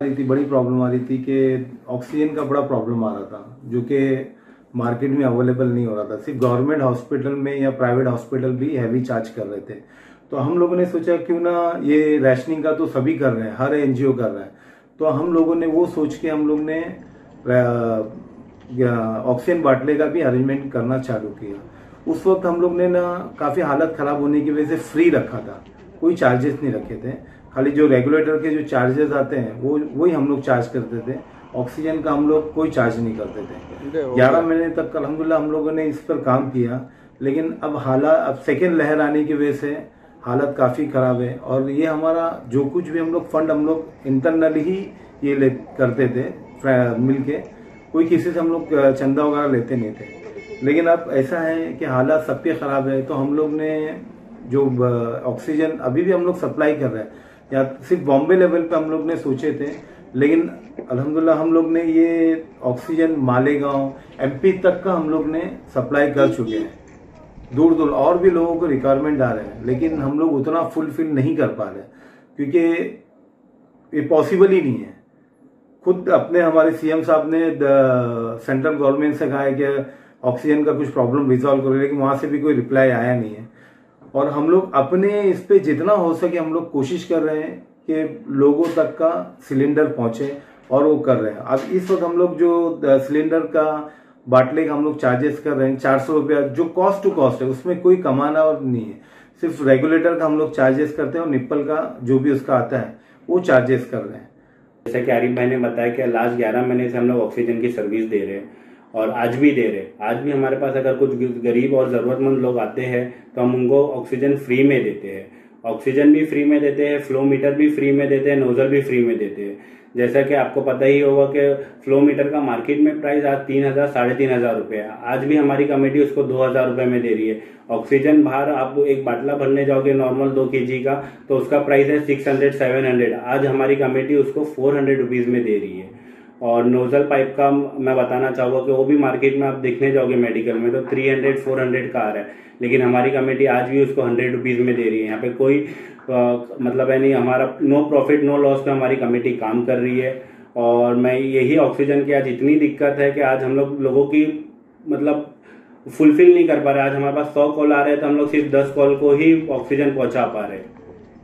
रही थी, बड़ी प्रॉब्लम आ रही थी कि ऑक्सीजन का बड़ा प्रॉब्लम आ रहा था, जो कि मार्केट में अवेलेबल नहीं हो रहा था। सिर्फ गवर्नमेंट हॉस्पिटल में या प्राइवेट हॉस्पिटल भी हैवी चार्ज कर रहे थे। तो हम लोगों ने सोचा क्यों ना, ये रैशनिंग का तो सभी कर रहे हैं, हर एनजीओ कर रहा है, तो हम लोगों ने वो सोच के हम लोग ने ऑक्सीजन बाटले का भी अरेंजमेंट करना चालू किया। उस वक्त हम लोग ने ना काफी हालत खराब होने की वजह से फ्री रखा था, कोई चार्जेस नहीं रखे थे। खाली जो रेगुलेटर के जो चार्जेस आते हैं वही हम लोग चार्ज करते थे। ऑक्सीजन का हम लोग कोई चार्ज नहीं करते थे। 11 महीने तक अल्हम्दुलिल्लाह हम लोगों ने इस पर काम किया, लेकिन अब सेकेंड लहर आने की वजह से हालत काफी खराब है। और ये हमारा जो कुछ भी हम लोग फंड हम लोग इंटरनली ही ये करते थे मिलके, कोई किसी से हम लोग चंदा वगैरह लेते नहीं थे। लेकिन अब ऐसा है कि हालात सबके खराब है, तो हम लोग ने जो ऑक्सीजन अभी भी हम लोग सप्लाई कर रहे हैं, या सिर्फ बॉम्बे लेवल पे हम लोग ने सोचे थे, लेकिन अल्हम्दुलिल्लाह हम लोग ने ये ऑक्सीजन मालेगांव एमपी तक का हम लोग ने सप्लाई कर चुके हैं। दूर दूर और भी लोगों को रिक्वायरमेंट आ रहे हैं, लेकिन हम लोग उतना फुलफिल नहीं कर पा रहे, क्योंकि ये पॉसिबल ही नहीं है। खुद अपने हमारे सीएम साहब ने सेंट्रल गवर्नमेंट से कहा है कि ऑक्सीजन का कुछ प्रॉब्लम रिजॉल्व करो, लेकिन वहां से भी कोई रिप्लाई आया नहीं है। और हम लोग अपने इस पे जितना हो सके हम लोग कोशिश कर रहे हैं कि लोगों तक का सिलेंडर पहुंचे, और वो कर रहे हैं। अब इस वक्त हम लोग जो सिलेंडर का बाटले का हम लोग चार्जेस कर रहे हैं 400 रुपया, जो कॉस्ट टू कॉस्ट है, उसमें कोई कमाना और नहीं है। सिर्फ रेगुलेटर का हम लोग चार्जेस करते हैं और निप्पल का जो भी उसका आता है वो चार्जेस कर रहे हैं। जैसा कि आरिफ भाई ने बताया कि लास्ट 11 महीने से हम लोग ऑक्सीजन की सर्विस दे रहे हैं, और आज भी दे रहे हैं। आज भी हमारे पास अगर कुछ गरीब और जरूरतमंद लोग आते हैं तो हम उनको ऑक्सीजन फ्री में देते हैं। ऑक्सीजन भी फ्री में देते हैं, फ्लो मीटर भी फ्री में देते हैं, नोजल भी फ्री में देते हैं। जैसा कि आपको पता ही होगा कि फ्लो मीटर का मार्केट में प्राइस आज 3,000 3,500 रुपए है। आज भी हमारी कमेटी उसको 2,000 रुपए में दे रही है। ऑक्सीजन बाहर आप एक बाटला भरने जाओगे नॉर्मल 2 kg का, तो उसका प्राइस है 600 700। आज हमारी कमेटी उसको 400 रुपीज में दे रही है। और नोजल पाइप का मैं बताना चाहूंगा कि वो भी मार्केट में आप देखने जाओगे मेडिकल में तो 300 400 का आ रहा है, लेकिन हमारी कमेटी आज भी उसको 100 रुपीज में दे रही है। यहाँ पे कोई मतलब है नहीं, हमारा नो प्रॉफिट नो लॉस पे हमारी कमेटी काम कर रही है। और मैं यही ऑक्सीजन की आज इतनी दिक्कत है कि आज हम लोगों की मतलब फुलफिल नहीं कर पा रहे। आज हमारे पास 100 कॉल आ रहे हैं तो हम लोग सिर्फ 10 कॉल को ही ऑक्सीजन पहुंचा पा रहे हैं।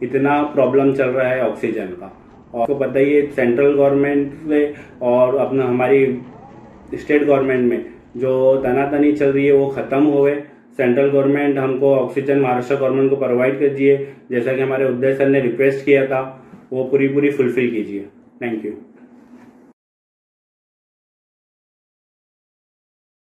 इतना प्रॉब्लम चल रहा है ऑक्सीजन का। और आपको बताइए सेंट्रल गवर्नमेंट में और अपना हमारी स्टेट गवर्नमेंट में जो तनातनी चल रही है वो खत्म होवे। सेंट्रल गवर्नमेंट हमको ऑक्सीजन महाराष्ट्र गवर्नमेंट को प्रोवाइड कीजिए, जैसा कि हमारे उदय सर ने रिक्वेस्ट किया था, वो पूरी फुलफिल कीजिए। Thank you.